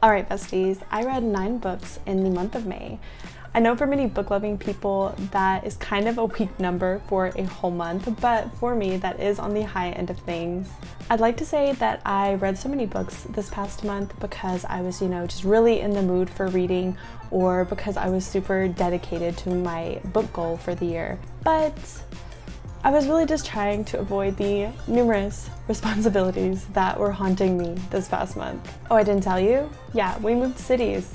Alright besties, I read 9 books in the month of May. I know for many book-loving people that is kind of a weak number for a whole month, but for me that is on the high end of things. I'd like to say that I read so many books this past month because I was, just really in the mood for reading, or because I was super dedicated to my book goal for the year. But I was really just trying to avoid the numerous responsibilities that were haunting me this past month. Oh, I didn't tell you? Yeah, we moved cities.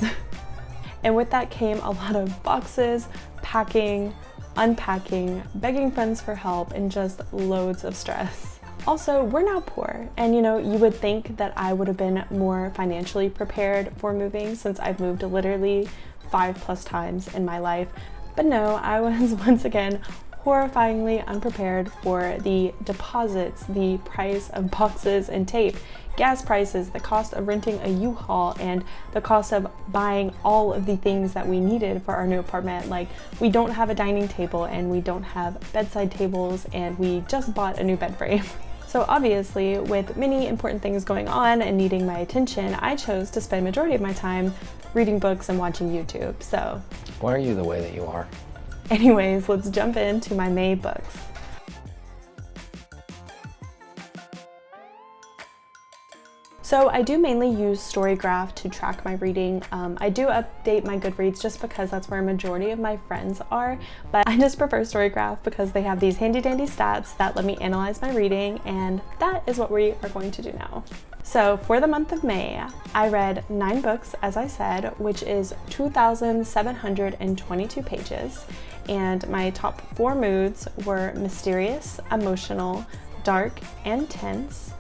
And with that came a lot of boxes, packing, unpacking, begging friends for help, and just loads of stress. Also, we're now poor, and you would think that I would have been more financially prepared for moving since I've moved literally 5+ times in my life. But no, I was once again horrifyingly unprepared for the deposits, the price of boxes and tape, gas prices, the cost of renting a U-Haul, and the cost of buying all of the things that we needed for our new apartment. Like, we don't have a dining table, and we don't have bedside tables, and we just bought a new bed frame. So obviously, with many important things going on and needing my attention, I chose to spend majority of my time reading books and watching YouTube, so. Why are you the way that you are? Anyways, let's jump into my May books. So I do mainly use Storygraph to track my reading. I do update my Goodreads just because that's where a majority of my friends are, but I just prefer Storygraph because they have these handy dandy stats that let me analyze my reading, and that is what we are going to do now. So for the month of May, I read 9 books, as I said, which is 2,722 pages, and my top 4 moods were mysterious, emotional, dark, and tense.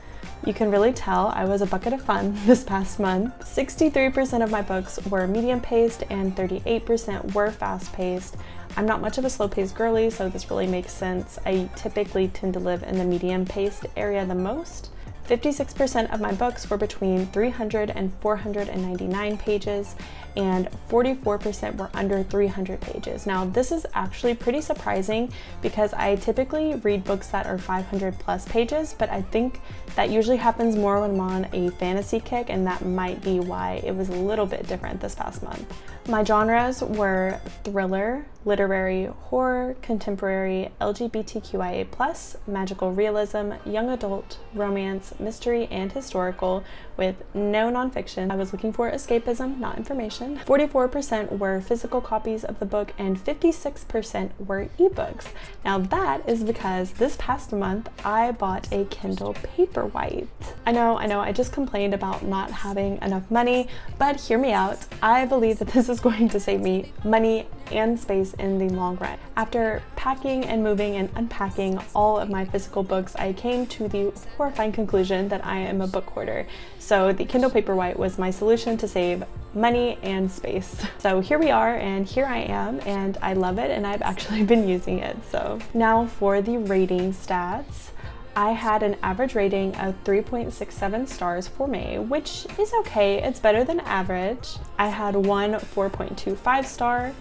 You can really tell I was a bucket of fun this past month. 63% of my books were medium-paced and 38% were fast-paced. I'm not much of a slow-paced girly, so this really makes sense. I typically tend to live in the medium-paced area the most. 56% of my books were between 300 and 499 pages, and 44% were under 300 pages. Now, this is actually pretty surprising because I typically read books that are 500+ pages, but I think that usually happens more when I'm on a fantasy kick, and that might be why it was a little bit different this past month. My genres were thriller, literary, horror, contemporary, LGBTQIA+, magical realism, young adult, romance, mystery, and historical, with no nonfiction. I was looking for escapism, not information. 44% were physical copies of the book, and 56% were ebooks. Now that is because this past month I bought a Kindle Paperwhite. I know, I just complained about not having enough money, but hear me out. I believe that this is going to save me money and space in the long run. After packing and moving and unpacking all of my physical books, I came to the horrifying conclusion that I am a book hoarder. So the Kindle Paperwhite was my solution to save money and space. So here we are, and here I am, and I love it, and I've actually been using it. So now for the rating stats. I had an average rating of 3.67 stars for May, which is okay. It's better than average. I had 1 4.25 star,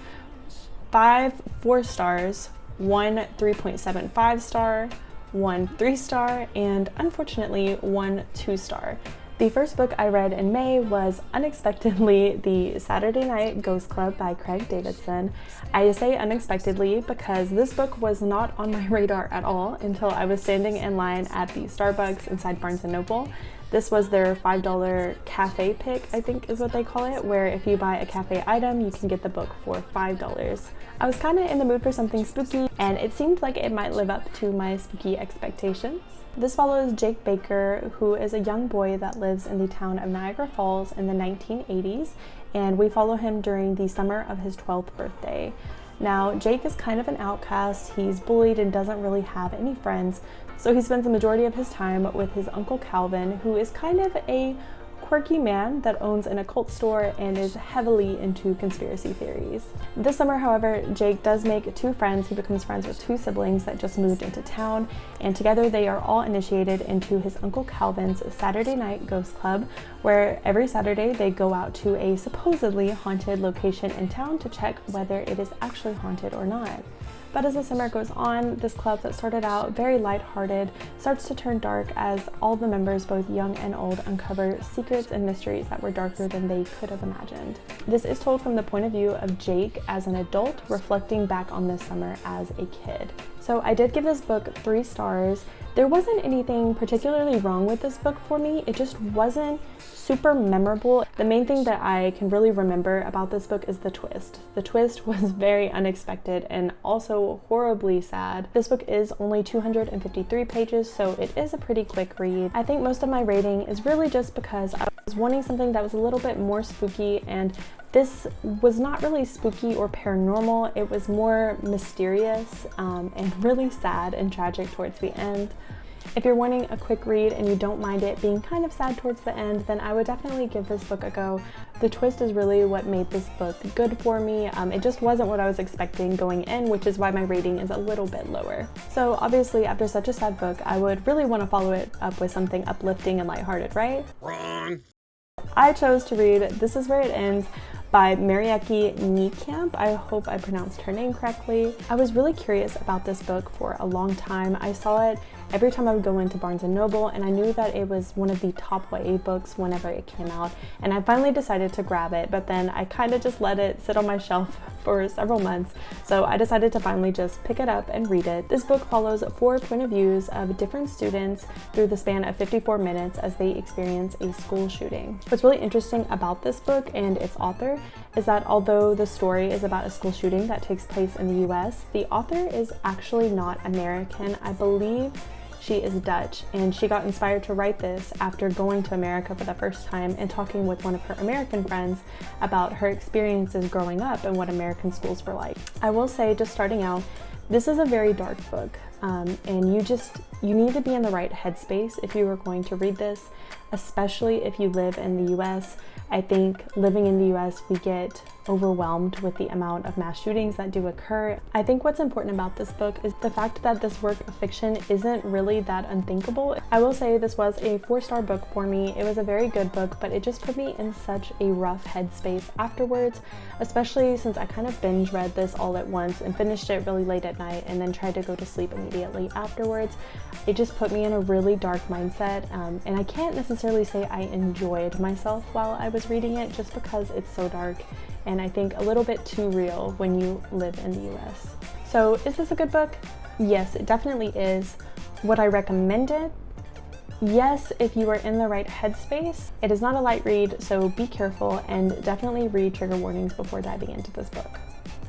5 4 stars, 1 3.75 star, 1 3 star, and unfortunately 1 2 star. The first book I read in May was unexpectedly The Saturday Night Ghost Club by Craig Davidson. I say unexpectedly because this book was not on my radar at all until I was standing in line at the Starbucks inside Barnes & Noble. This was their $5 cafe pick, I think is what they call it, where if you buy a cafe item, you can get the book for $5. I was kind of in the mood for something spooky, and it seemed like it might live up to my spooky expectations. This follows Jake Baker, who is a young boy that lives in the town of Niagara Falls in the 1980s, and we follow him during the summer of his 12th birthday. Now, Jake is kind of an outcast. He's bullied and doesn't really have any friends, so he spends the majority of his time with his Uncle Calvin, who is kind of a quirky man that owns an occult store and is heavily into conspiracy theories. This summer, however, Jake does make 2 friends. He becomes friends with 2 siblings that just moved into town, and together they are all initiated into his Uncle Calvin's Saturday Night Ghost Club, where every Saturday they go out to a supposedly haunted location in town to check whether it is actually haunted or not. But as the summer goes on, this club that started out very lighthearted starts to turn dark as all the members, both young and old, uncover secrets and mysteries that were darker than they could have imagined. This is told from the point of view of Jake as an adult reflecting back on this summer as a kid. So I did give this book 3 stars. There wasn't anything particularly wrong with this book for me. It just wasn't super memorable. The main thing that I can really remember about this book is the twist. The twist was very unexpected and also horribly sad. This book is only 253 pages, so it is a pretty quick read. I think most of my rating is really just because I was wanting something that was a little bit more spooky, and this was not really spooky or paranormal. It was more mysterious and really sad and tragic towards the end. If you're wanting a quick read and you don't mind it being kind of sad towards the end, then I would definitely give this book a go. The twist is really what made this book good for me. It just wasn't what I was expecting going in, which is why my rating is a little bit lower. So obviously, after such a sad book, I would really want to follow it up with something uplifting and lighthearted, right? Wrong. I chose to read This Is Where It Ends by Marieke Niekamp. I hope I pronounced her name correctly. I was really curious about this book for a long time. I saw it every time I would go into Barnes & Noble, and I knew that it was one of the top YA books whenever it came out, and I finally decided to grab it, but then I kind of just let it sit on my shelf for several months, so I decided to finally just pick it up and read it. This book follows 4 point of views of different students through the span of 54 minutes as they experience a school shooting. What's really interesting about this book and its author is that although the story is about a school shooting that takes place in the US, the author is actually not American. I believe she is Dutch, and she got inspired to write this after going to America for the first time and talking with one of her American friends about her experiences growing up and what American schools were like. I will say, just starting out, this is a very dark book, and you need to be in the right headspace if you are going to read this, especially if you live in the US. I think living in the US, we get overwhelmed with the amount of mass shootings that do occur. I think what's important about this book is the fact that this work of fiction isn't really that unthinkable. I will say this was a 4-star book for me. It was a very good book, but it just put me in such a rough headspace afterwards, especially since I kind of binge read this all at once and finished it really late at night and then tried to go to sleep immediately afterwards. It just put me in a really dark mindset, and I can't necessarily say I enjoyed myself while I was reading it just because it's so dark and I think a little bit too real when you live in the US. So is this a good book? Yes, it definitely is. Would I recommend it? Yes, if you are in the right headspace. It is not a light read, so be careful and definitely read trigger warnings before diving into this book.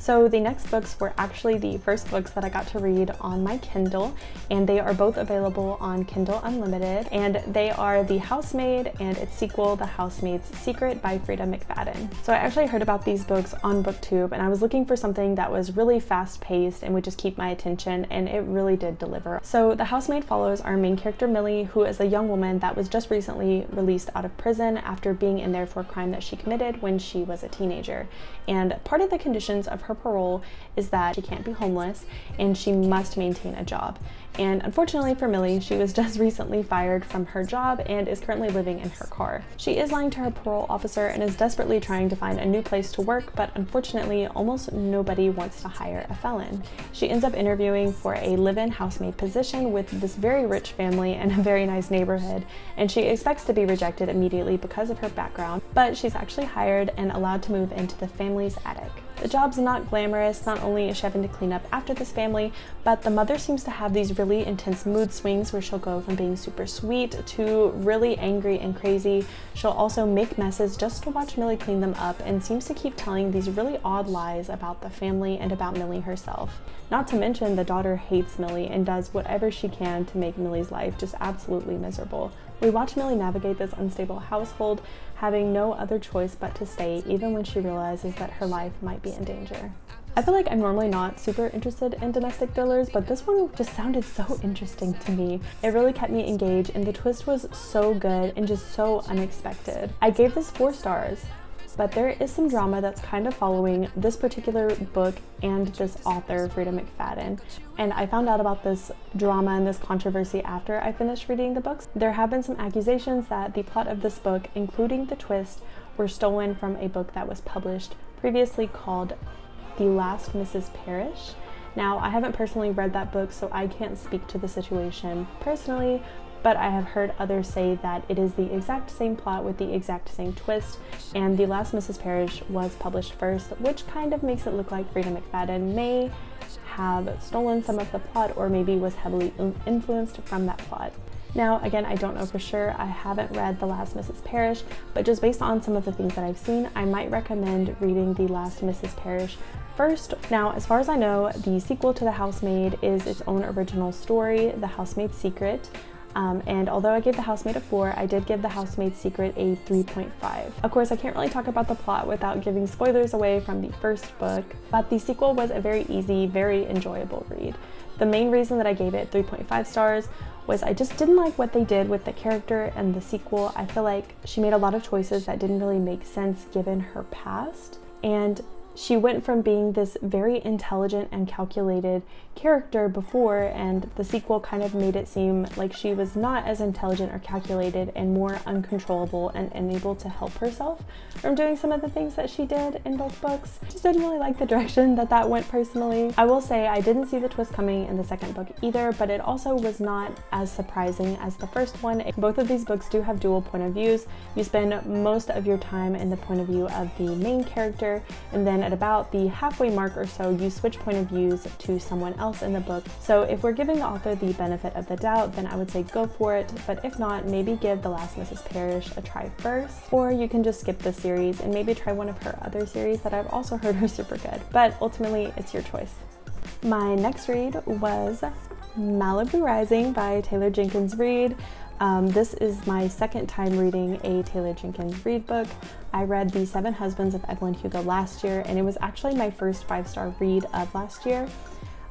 So the next books were actually the first books that I got to read on my Kindle, and they are both available on Kindle Unlimited, and they are The Housemaid and its sequel, The Housemaid's Secret by Frida McFadden. So I actually heard about these books on BookTube, and I was looking for something that was really fast-paced and would just keep my attention, and it really did deliver. So The Housemaid follows our main character Millie, who is a young woman that was just recently released out of prison after being in there for a crime that she committed when she was a teenager. And part of the conditions of her parole is that she can't be homeless and she must maintain a job. And unfortunately for Millie, she was just recently fired from her job and is currently living in her car. She is lying to her parole officer and is desperately trying to find a new place to work, but unfortunately almost nobody wants to hire a felon. She ends up interviewing for a live-in housemaid position with this very rich family in a very nice neighborhood, and she expects to be rejected immediately because of her background, but she's actually hired and allowed to move into the family's attic. The job's not glamorous. Not only is she having to clean up after this family, but the mother seems to have these really intense mood swings where she'll go from being super sweet to really angry and crazy. She'll also make messes just to watch Millie clean them up and seems to keep telling these really odd lies about the family and about Millie herself. Not to mention the daughter hates Millie and does whatever she can to make Millie's life just absolutely miserable. We watch Millie navigate this unstable household, having no other choice but to stay even when she realizes that her life might be in danger. I feel like I'm normally not super interested in domestic thrillers, but this one just sounded so interesting to me. It really kept me engaged and the twist was so good and just so unexpected. I gave this 4 stars. But there is some drama that's kind of following this particular book and this author, Frida McFadden. And I found out about this drama and this controversy after I finished reading the books. There have been some accusations that the plot of this book, including the twist, were stolen from a book that was published previously called The Last Mrs. Parrish. Now, I haven't personally read that book, so I can't speak to the situation personally, but I have heard others say that it is the exact same plot with the exact same twist, and The Last Mrs. Parrish was published first, which kind of makes it look like Frida McFadden may have stolen some of the plot or maybe was heavily influenced from that plot. Now, again, I don't know for sure. I haven't read The Last Mrs. Parrish, but just based on some of the things that I've seen, I might recommend reading The Last Mrs. Parrish first. Now, as far as I know, the sequel to The Housemaid is its own original story, The Housemaid's Secret. And although I gave The Housemaid a 4, I did give The Housemaid's Secret a 3.5. Of course, I can't really talk about the plot without giving spoilers away from the first book, but the sequel was a very easy, very enjoyable read. The main reason that I gave it 3.5 stars was I just didn't like what they did with the character and the sequel. I feel like she made a lot of choices that didn't really make sense given her past, and she went from being this very intelligent and calculated character before, and the sequel kind of made it seem like she was not as intelligent or calculated and more uncontrollable and unable to help herself from doing some of the things that she did in both books. Just didn't really like the direction that went personally. I will say I didn't see the twist coming in the second book either, but it also was not as surprising as the first one. Both of these books do have dual point of views. You spend most of your time in the point of view of the main character, and then at about the halfway mark or so, you switch point of views to someone else in the book. So if we're giving the author the benefit of the doubt, then I would say go for it, but if not, maybe give The Last Mrs. Parrish a try first, or you can just skip the series and maybe try one of her other series that I've also heard are super good, but ultimately it's your choice. My next read was Malibu Rising by Taylor Jenkins Reid. This is my second time reading a Taylor Jenkins Reid book. I read The Seven Husbands of Evelyn Hugo last year, and it was actually my first 5-star read of last year.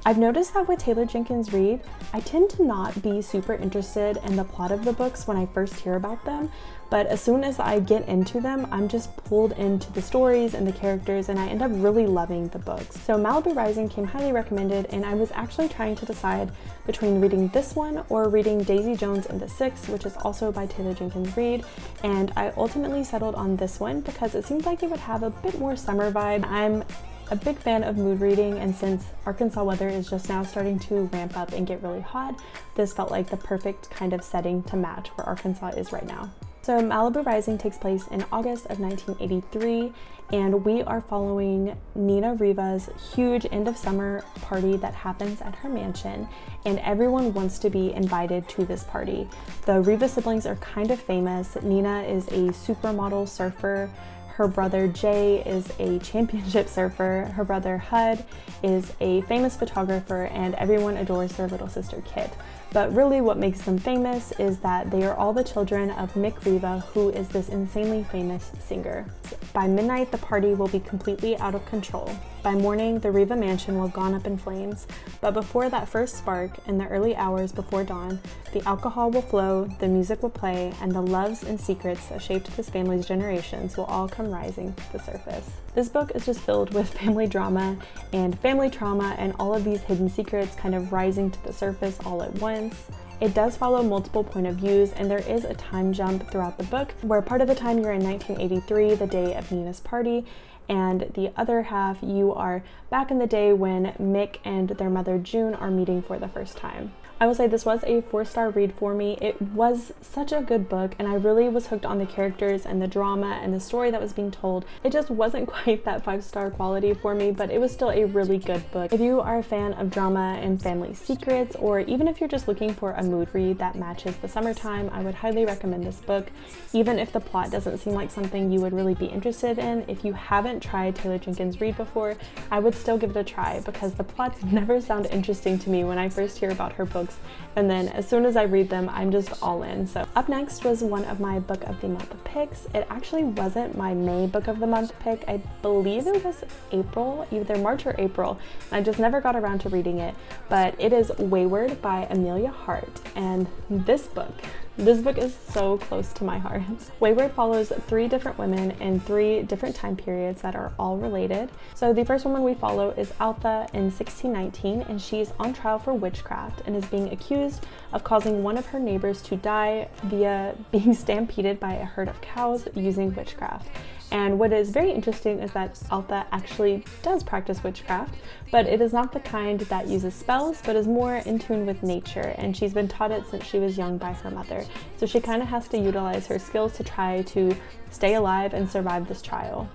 I've noticed that with Taylor Jenkins Reid, I tend to not be super interested in the plot of the books when I first hear about them, but as soon as I get into them, I'm just pulled into the stories and the characters, and I end up really loving the books. So Malibu Rising came highly recommended, and I was actually trying to decide between reading this one or reading Daisy Jones and the Six, which is also by Taylor Jenkins Reid, and I ultimately settled on this one because it seemed like it would have a bit more summer vibe. I'm a big fan of mood reading, and since Arkansas weather is just now starting to ramp up and get really hot, this felt like the perfect kind of setting to match where Arkansas is right now. So Malibu Rising takes place in August of 1983, and we are following Nina Riva's huge end of summer party that happens at her mansion, and everyone wants to be invited to this party. The Riva siblings are kind of famous. Nina is a supermodel surfer. Her brother Jay is a championship surfer. Her brother Hud is a famous photographer, and everyone adores their little sister Kit. But really what makes them famous is that they are all the children of Mick Riva, who is this insanely famous singer. By midnight, the party will be completely out of control. By morning, the Riva mansion will have gone up in flames, but before that first spark, in the early hours before dawn, the alcohol will flow, the music will play, and the loves and secrets that shaped this family's generations will all come rising to the surface. This book is just filled with family drama and family trauma and all of these hidden secrets kind of rising to the surface all at once. It does follow multiple point of views, and there is a time jump throughout the book where part of the time you're in 1983, the day of Nina's party, and the other half you are back in the day when Mick and their mother June are meeting for the first time. I will say this was a 4-star read for me. It was such a good book, and I really was hooked on the characters and the drama and the story that was being told. It just wasn't quite that 5-star quality for me, but it was still a really good book. If you are a fan of drama and family secrets, or even if you're just looking for a mood read that matches the summertime, I would highly recommend this book. Even if the plot doesn't seem like something you would really be interested in, if you haven't tried Taylor Jenkins Reid before, I would still give it a try because the plots never sound interesting to me when I first hear about her books, and then as soon as I read them, I'm just all in. So up next was one of my book of the month picks. It actually wasn't my May book of the month pick. I believe it was April, either March or April. I just never got around to reading it, but it is Weyward by Amelia Hart, and this book is so close to my heart. Weyward follows 3 different women in 3 different time periods that are all related. So the first woman we follow is Alpha in 1619, and she's on trial for witchcraft and is being accused of causing one of her neighbors to die via being stampeded by a herd of cows using witchcraft. And what is very interesting is that Altha actually does practice witchcraft, but it is not the kind that uses spells, but is more in tune with nature, and she's been taught it since she was young by her mother. So she kind of has to utilize her skills to try to stay alive and survive this trial.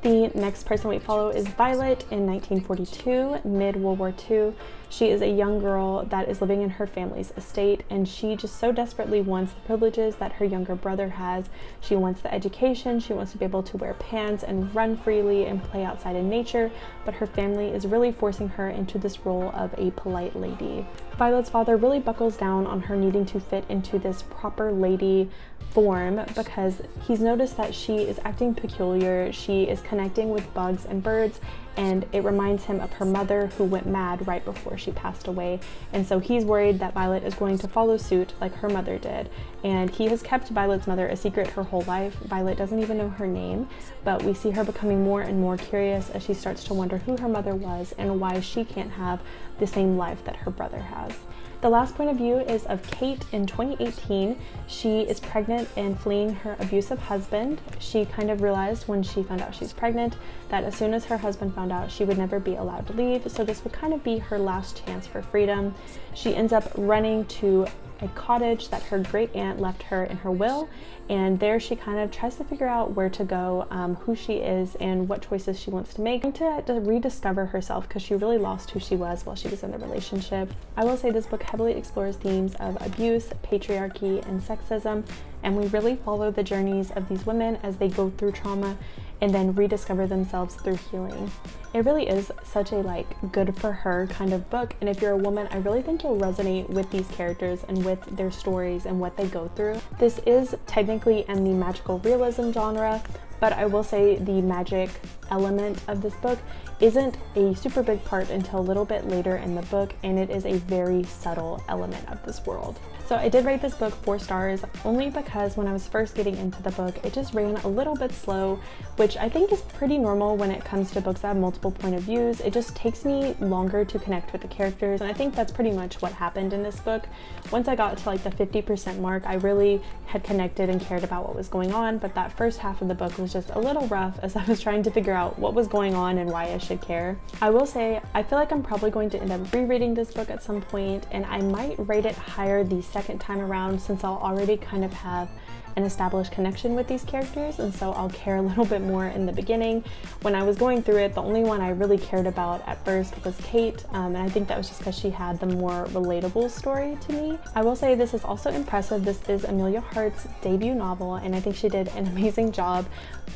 The next person we follow is Violet in 1942, mid-World War II. She is a young girl that is living in her family's estate, and she just so desperately wants the privileges that her younger brother has. She wants the education, she wants to be able to wear pants and run freely and play outside in nature, but her family is really forcing her into this role of a polite lady. Violet's father really buckles down on her needing to fit into this proper lady form because he's noticed that she is acting peculiar, she is connecting with bugs and birds, and it reminds him of her mother who went mad right before she passed away. And so he's worried that Violet is going to follow suit like her mother did. And he has kept Violet's mother a secret her whole life. Violet doesn't even know her name, but we see her becoming more and more curious as she starts to wonder who her mother was and why she can't have the same life that her brother has. The last point of view is of Kate in 2018. She is pregnant and fleeing her abusive husband. She kind of realized when she found out she's pregnant that as soon as her husband found out, she would never be allowed to leave, so this would kind of be her last chance for freedom. She ends up running to a cottage that her great aunt left her in her will, and there she kind of tries to figure out where to go, who she is, and what choices she wants to make, and to rediscover herself because she really lost who she was while she was in the relationship. I will say this book heavily explores themes of abuse, patriarchy, and sexism, and we really follow the journeys of these women as they go through trauma and then rediscover themselves through healing. It really is such a good for her kind of book, and if you're a woman, I really think you'll resonate with these characters and with their stories and what they go through. This is technically in the magical realism genre, but I will say the magic element of this book isn't a super big part until a little bit later in the book, and it is a very subtle element of this world. So I did rate this book 4 stars only because when I was first getting into the book, it just ran a little bit slow, which I think is pretty normal when it comes to books that have multiple point of views. It just takes me longer to connect with the characters, and I think that's pretty much what happened in this book. Once I got to the 50% mark, I really had connected and cared about what was going on, but that first half of the book was just a little rough as I was trying to figure out what was going on and why I should care. I will say, I feel like I'm probably going to end up rereading this book at some point, and I might rate it higher the second time around since I'll already kind of have an established connection with these characters, and so I'll care a little bit more in the beginning. When I was going through it, the only one I really cared about at first was Kate, and I think that was just because she had the more relatable story to me. I will say this is also impressive. This is Amelia Hart's debut novel, and I think she did an amazing job,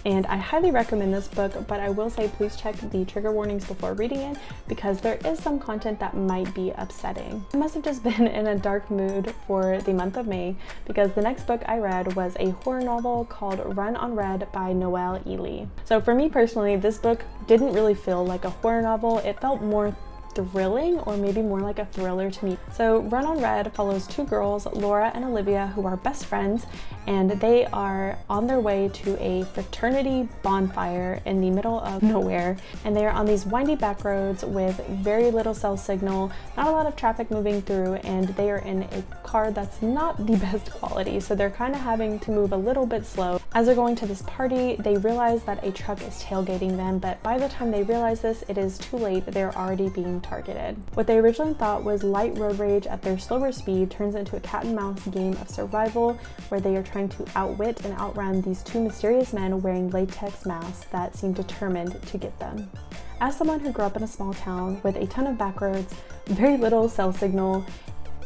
and I highly recommend this book, but I will say please check the trigger warnings before reading it because there is some content that might be upsetting. I must have just been in a dark mood for the month of May because the next book I read was a horror novel called Run on Red by Noelle Ely. So for me personally, this book didn't really feel like a horror novel. It felt more thrilling, or maybe more like a thriller to me. So Run on Red follows 2 girls, Laura and Olivia, who are best friends, and they are on their way to a fraternity bonfire in the middle of nowhere, and they are on these windy back roads with very little cell signal, not a lot of traffic moving through, and they are in a car that's not the best quality, so they're kind of having to move a little bit slow. As they're going to this party, they realize that a truck is tailgating them, but by the time they realize this, it is too late. They're already being targeted. What they originally thought was light road rage at their slower speed turns into a cat and mouse game of survival where they are trying to outwit and outrun these 2 mysterious men wearing latex masks that seem determined to get them. As someone who grew up in a small town with a ton of back roads, very little cell signal,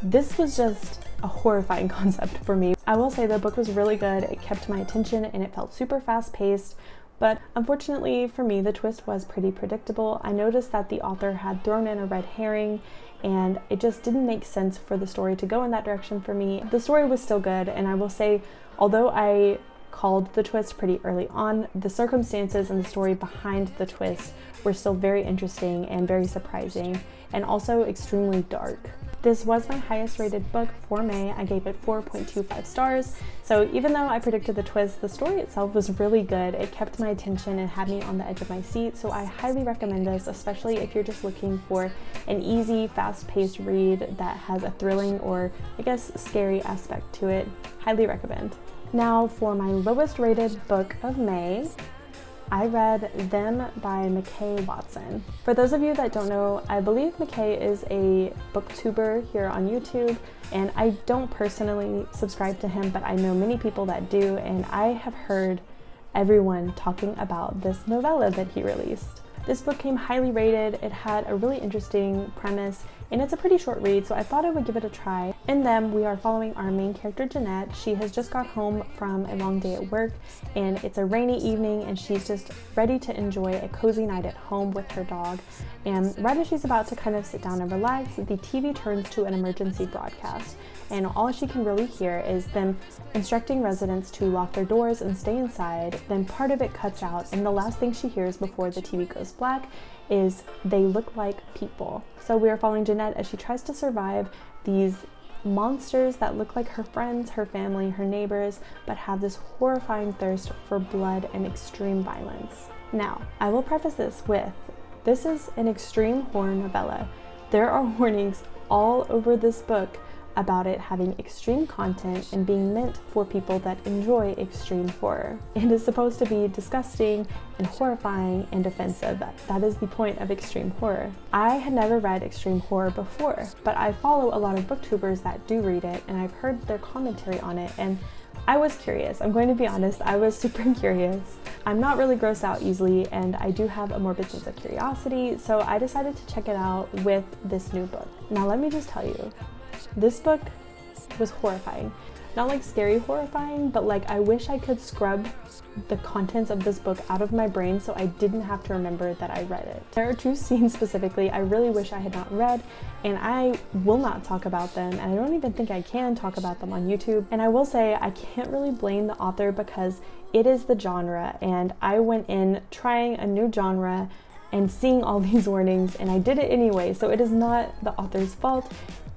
this was just a horrifying concept for me. I will say the book was really good. It kept my attention and it felt super fast paced. But unfortunately for me, the twist was pretty predictable. I noticed that the author had thrown in a red herring, and it just didn't make sense for the story to go in that direction for me. The story was still good, and I will say, although I called the twist pretty early on, the circumstances and the story behind the twist were still very interesting and very surprising, and also extremely dark. This was my highest rated book for May. I gave it 4.25 stars. So even though I predicted the twist, the story itself was really good. It kept my attention and had me on the edge of my seat. So I highly recommend this, especially if you're just looking for an easy, fast-paced read that has a thrilling or I guess scary aspect to it. Highly recommend. Now for my lowest rated book of May. I read Them by McKay Watson. For those of you that don't know, I believe McKay is a booktuber here on YouTube, and I don't personally subscribe to him, but I know many people that do, and I have heard everyone talking about this novella that he released. This book came highly rated, it had a really interesting premise, and it's a pretty short read, so I thought I would give it a try. In Them, we are following our main character, Jeanette. She has just got home from a long day at work, and it's a rainy evening, and she's just ready to enjoy a cozy night at home with her dog. And right as she's about to kind of sit down and relax, the TV turns to an emergency broadcast, and all she can really hear is them instructing residents to lock their doors and stay inside. Then part of it cuts out, and the last thing she hears before the TV goes black is they look like people. So we are following Jeanette as she tries to survive these monsters that look like her friends, her family, her neighbors, but have this horrifying thirst for blood and extreme violence. Now, I will preface this with, this is an extreme horror novella. There are warnings all over this book about it having extreme content and being meant for people that enjoy extreme horror. It is supposed to be disgusting and horrifying and offensive. That is the point of extreme horror. I had never read extreme horror before, but I follow a lot of booktubers that do read it, and I've heard their commentary on it, and I was curious. I'm going to be honest, I was super curious. I'm not really grossed out easily, and I do have a morbid sense of curiosity, so I decided to check it out with this new book. Now let me just tell you, this book was horrifying. Not like scary horrifying, but like I wish I could scrub the contents of this book out of my brain so I didn't have to remember that I read it. There are two scenes specifically I really wish I had not read, and I will not talk about them, and I don't even think I can talk about them on YouTube. And I will say I can't really blame the author because it is the genre, and I went in trying a new genre and seeing all these warnings, and I did it anyway, so it is not the author's fault.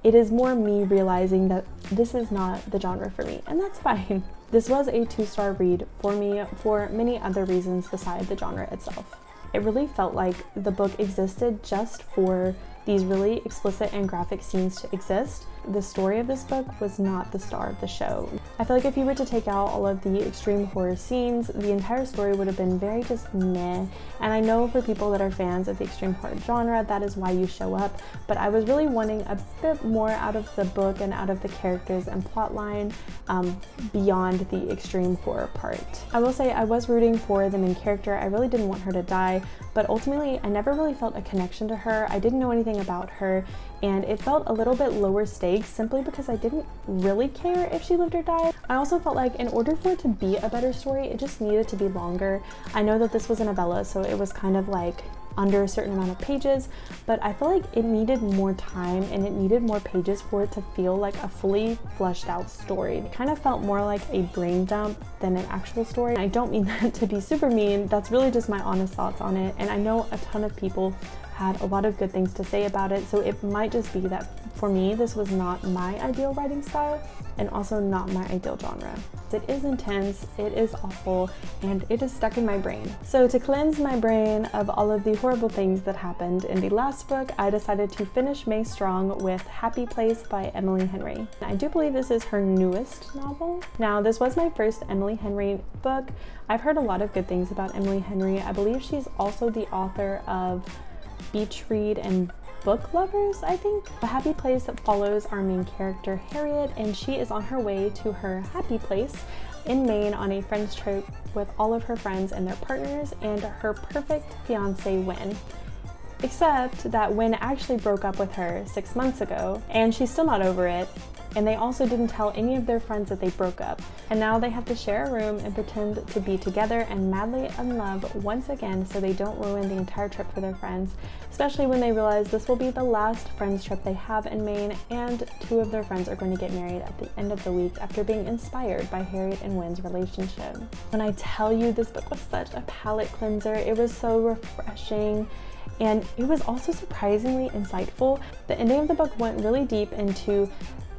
It is more me realizing that this is not the genre for me, and that's fine. This was a 2-star read for me for many other reasons besides the genre itself. It really felt like the book existed just for these really explicit and graphic scenes to exist. The story of this book was not the star of the show. I feel like if you were to take out all of the extreme horror scenes, the entire story would have been very just meh. And I know for people that are fans of the extreme horror genre, that is why you show up, but I was really wanting a bit more out of the book and out of the characters and plotline beyond the extreme horror part. I will say I was rooting for the main character. I really didn't want her to die, but ultimately I never really felt a connection to her. I didn't know anything about her, and it felt a little bit lower stakes simply because I didn't really care if she lived or died. I also felt like in order for it to be a better story, it just needed to be longer. I know that this was a novella, so it was kind of like under a certain amount of pages, but I feel like it needed more time and it needed more pages for it to feel like a fully fleshed out story. It kind of felt more like a brain dump than an actual story. I don't mean that to be super mean, that's really just my honest thoughts on it, and I know a ton of people had a lot of good things to say about it, so it might just be that for me this was not my ideal writing style and also not my ideal genre. It is intense, it is awful, and it is stuck in my brain. So to cleanse my brain of all of the horrible things that happened in the last book, I decided to finish May strong with Happy Place by Emily Henry. I do believe this is her newest novel. Now, this was my first Emily Henry book. I've heard a lot of good things about Emily Henry. I believe she's also the author of Beach Read and Book Lovers, I think. The Happy Place follows our main character, Harriet, and she is on her way to her happy place in Maine on a friend's trip with all of her friends and their partners and her perfect fiance, Wynn. Except that Wynn actually broke up with her 6 months ago, and she's still not over it, and they also didn't tell any of their friends that they broke up. And now they have to share a room and pretend to be together and madly in love once again so they don't ruin the entire trip for their friends, especially when they realize this will be the last friends trip they have in Maine, and 2 of their friends are going to get married at the end of the week after being inspired by Harriet and Wynn's relationship. When I tell you this book was such a palate cleanser, it was so refreshing, and it was also surprisingly insightful. The ending of the book went really deep into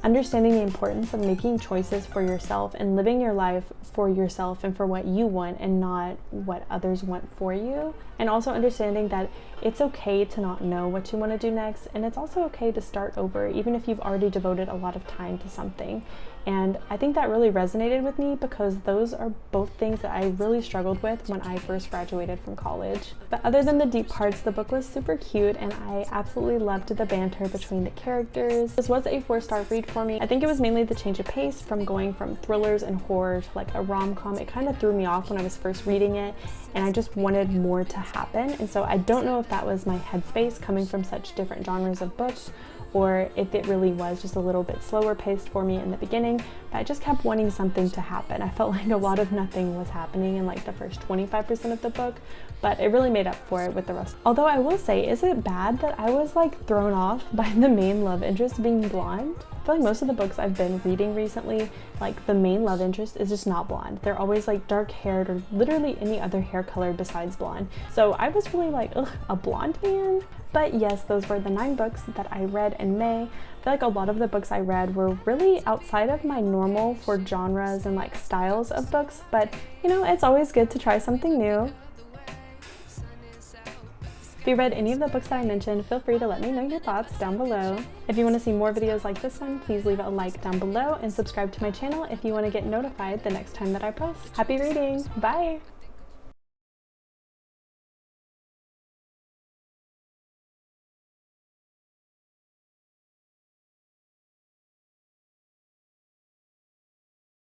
understanding the importance of making choices for yourself and living your life for yourself and for what you want and not what others want for you. And also understanding that it's okay to not know what you want to do next, and it's also okay to start over even if you've already devoted a lot of time to something. And I think that really resonated with me because those are both things that I really struggled with when I first graduated from college. But other than the deep parts, the book was super cute and I absolutely loved the banter between the characters. This was a 4-star read for me. I think it was mainly the change of pace from going from thrillers and horror to like a rom-com. It kind of threw me off when I was first reading it and I just wanted more to happen. And so I don't know if that was my headspace coming from such different genres of books, or if it really was just a little bit slower paced for me in the beginning, but I just kept wanting something to happen. I felt like a lot of nothing was happening in like the first 25% of the book, but it really made up for it with the rest. Although I will say, is it bad that I was like thrown off by the main love interest being blonde? I feel like most of the books I've been reading recently, like the main love interest is just not blonde. They're always like dark haired or literally any other hair color besides blonde. So I was really like, ugh, a blonde man? But yes, those were the 9 books that I read in May. I feel like a lot of the books I read were really outside of my normal for genres and like styles of books, but you know, it's always good to try something new. If you read any of the books that I mentioned, feel free to let me know your thoughts down below. If you want to see more videos like this one, please leave a like down below and subscribe to my channel if you want to get notified the next time that I post. Happy reading! Bye!